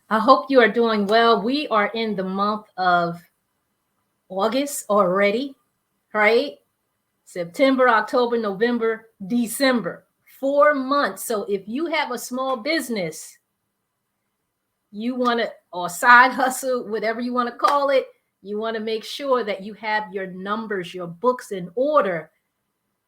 I hope you are doing well. We are in the month of August already, right? September, October, November, December, 4 months. So if you have a small business, you want to, or side hustle, whatever you want to call it, you want to make sure that you have your numbers, your books in order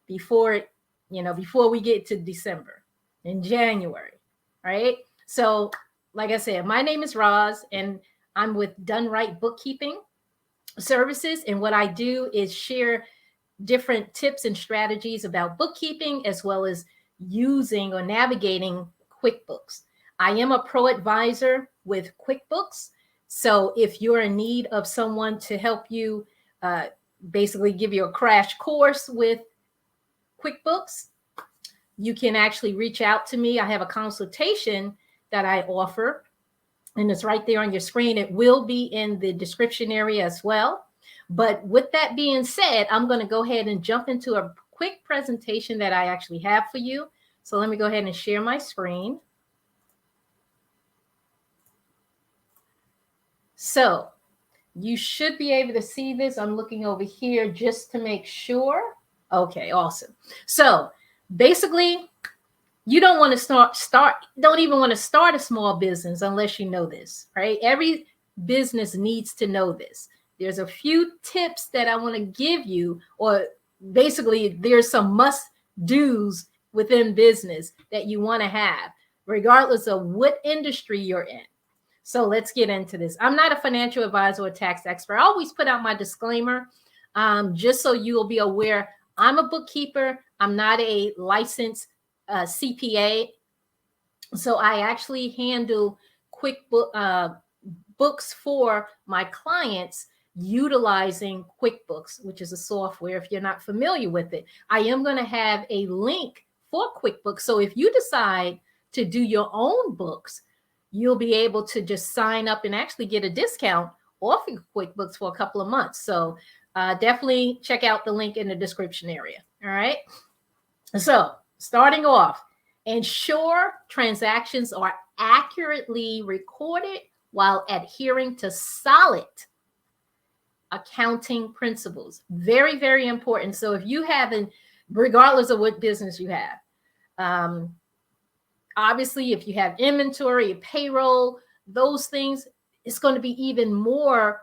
before, before we get to December and January, right? So, like I said, my name is Roz, and I'm with Done Right Bookkeeping Services. And what I do is share different tips and strategies about bookkeeping, as well as using or navigating QuickBooks. I am a pro advisor with QuickBooks. So if you're in need of someone to help you, uh, basically give you a crash course with QuickBooks, you can actually reach out to me. I have a consultation that I offer, and it's right there on your screen. It will be in the description area as well. But with that being said, I'm going to go ahead and jump into a quick presentation that I actually have for you. So let me go ahead and share my screen. So you should be able to see this. I'm looking over here just to make sure. Okay, awesome. So basically, you don't want to don't even want to start a small business unless you know this, right? Every business needs to know this. There's a few tips that I want to give you, or basically there's some must-dos within business that you want to have, regardless of what industry you're in. So let's get into this. I'm not a financial advisor or tax expert. I always put out my disclaimer, just so you'll be aware. I'm a bookkeeper. I'm not a licensed CPA. So I actually handle books for my clients utilizing QuickBooks, which is a software. If you're not familiar with it, I am going to have a link for QuickBooks. So if you decide to do your own books, you'll be able to just sign up and actually get a discount off of QuickBooks for a couple of months. So definitely check out the link in the description area. All right. So starting off, ensure transactions are accurately recorded while adhering to solid accounting principles. Very, very important. So if you haven't, regardless of what business you have, obviously, if you have inventory, payroll, those things, it's going to be even more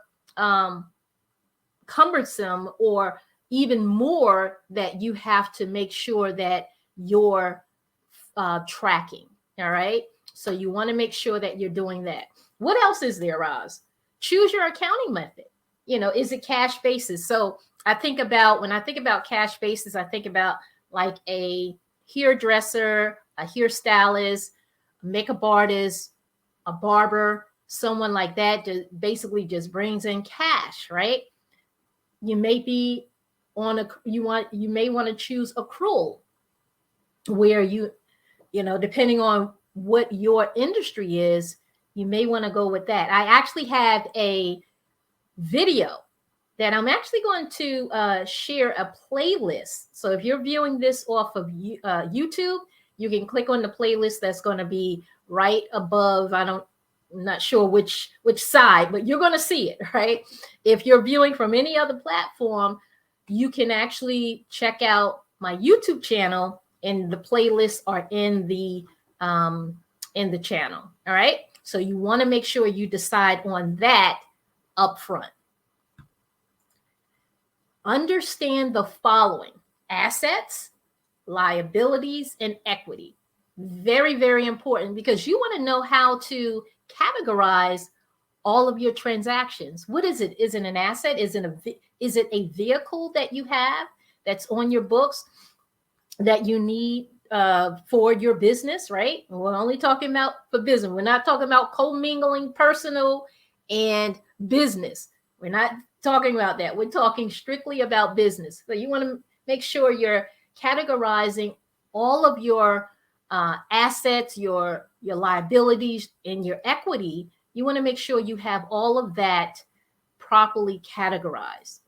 cumbersome, or even more that you have to make sure that you're tracking. All right. So you want to make sure that you're doing that. What else is there, Roz? Choose your accounting method. Is it cash basis? So when I think about cash basis, I think about like a hairdresser, a hairstylist, a makeup artist, a barber, someone like that, just basically just brings in cash, right? You may be you may want to choose accrual, where depending on what your industry is, you may want to go with that. I actually have a video that I'm actually going to share a playlist. So if you're viewing this off of YouTube, you can click on the playlist that's going to be right above. I'm not sure which side, but you're going to see it, right? If you're viewing from any other platform, you can actually check out my YouTube channel, and the playlists are in the channel. All right. So you want to make sure you decide on that up front. Understand the following: assets, liabilities, and equity. Very, very important, because you want to know how to categorize all of your transactions. What is it? Is it an asset? Is it a vehicle that you have that's on your books that you need for your business, right? We're only talking about for business. We're not talking about commingling personal and business. We're not talking about that. We're talking strictly about business. So you want to make sure you're categorizing all of your assets, your liabilities, and your equity. You want to make sure you have all of that properly categorized.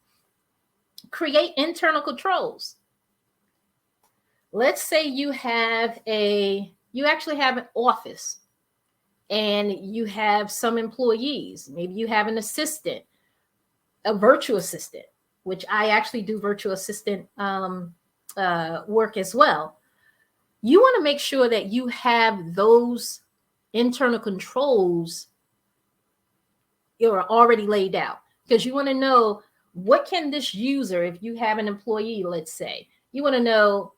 Create internal controls. Let's say you actually have an office. and you have some employees. Maybe you have an assistant, a virtual assistant, which I actually do virtual assistant work as well. You want to make sure that you have those internal controls are already laid out, because you want to know, what can this user, if you have an employee, let's say, you want to know,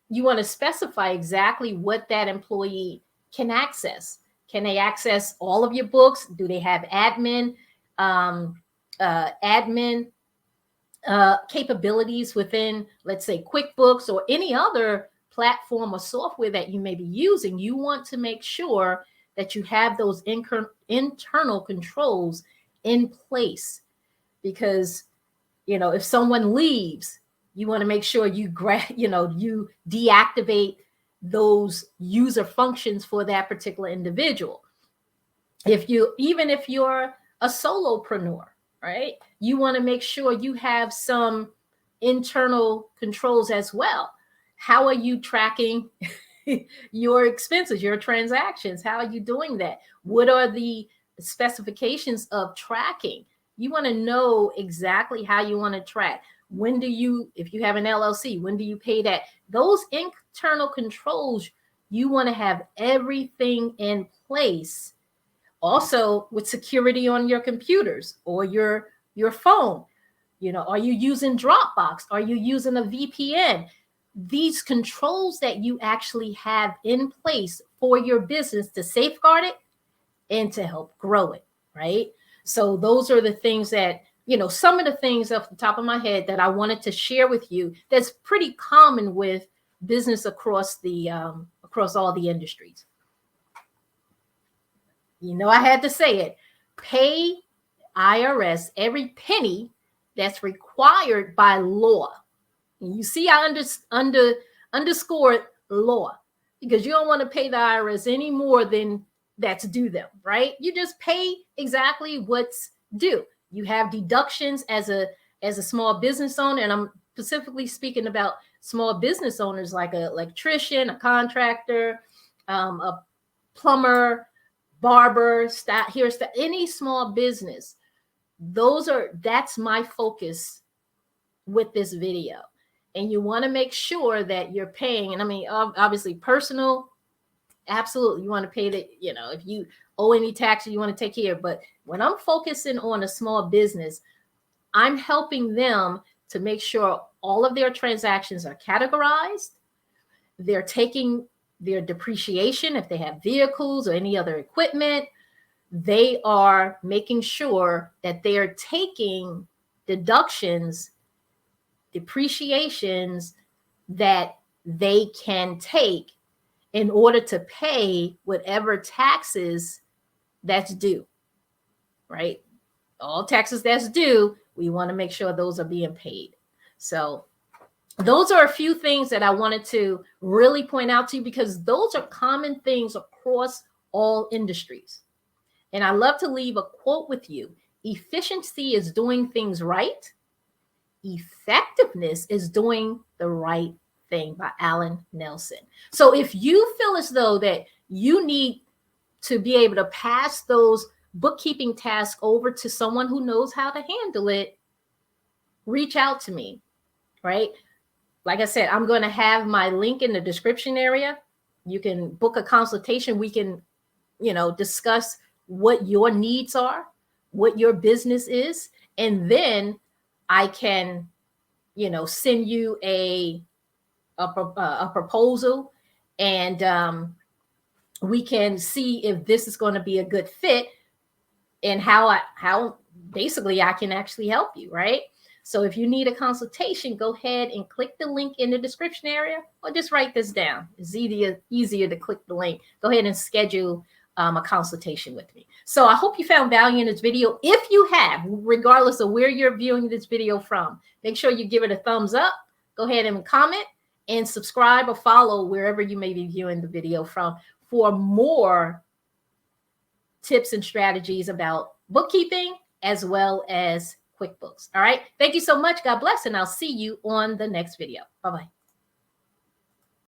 you want to specify exactly what that employee can access. Can they access all of your books? Do they have admin capabilities within, let's say, QuickBooks or any other platform or software that you may be using? You want to make sure that you have those internal controls in place, because, you know, if someone leaves, you want to make sure you you deactivate those user functions for that particular individual. Even if you're a solopreneur, right? You want to make sure you have some internal controls as well. How are you tracking your expenses, your transactions? How are you doing that? What are the specifications of tracking? You want to know exactly how you want to track. When do you, if you have an LLC, when do you pay that? Those internal controls, you want to have everything in place. Also, with security on your computers or your phone, you know, are you using Dropbox? Are you using a VPN? These controls that you actually have in place for your business to safeguard it and to help grow it, right? So those are the things that, you know, some of the things off the top of my head that I wanted to share with you that's pretty common with business across all the industries. You know, I had to say it. Pay IRS every penny that's required by law. And you see, I underscored law, because you don't want to pay the IRS any more than that's due them, right? You just pay exactly what's due. You have deductions as a small business owner, and I'm specifically speaking about small business owners like an electrician, a contractor, a plumber, barber, any small business. That's my focus with this video. And you want to make sure that you're paying, and I mean, obviously personal, absolutely, you want to pay that, you know, if you owe any taxes, you want to take care. But when I'm focusing on a small business, I'm helping them to make sure all of their transactions are categorized. They're taking their depreciation, if they have vehicles or any other equipment. They are making sure that they are taking deductions, depreciations that they can take in order to pay whatever taxes that's due, right? All taxes that's due, we want to make sure those are being paid. So those are a few things that I wanted to really point out to you, because those are common things across all industries. And I love to leave a quote with you. Efficiency is doing things right. Effectiveness is doing the right thing, by Alan Nelson. So if you feel as though that you need to be able to pass those bookkeeping tasks over to someone who knows how to handle it, reach out to me, right? Like I said, I'm going to have my link in the description area. You can book a consultation. We can, you know, discuss what your needs are, what your business is, and then I can, you know, send you a proposal, and we can see if this is going to be a good fit, and how basically I can actually help you, right? So if you need a consultation, go ahead and click the link in the description area, or just write this down. It's easier to click the link. Go ahead and schedule a consultation with me. So I hope you found value in this video. If you have, regardless of where you're viewing this video from, make sure you give it a thumbs up. Go ahead and comment and subscribe or follow wherever you may be viewing the video from for more tips and strategies about bookkeeping as well as QuickBooks. All right. Thank you so much. God bless. And I'll see you on the next video. Bye-bye.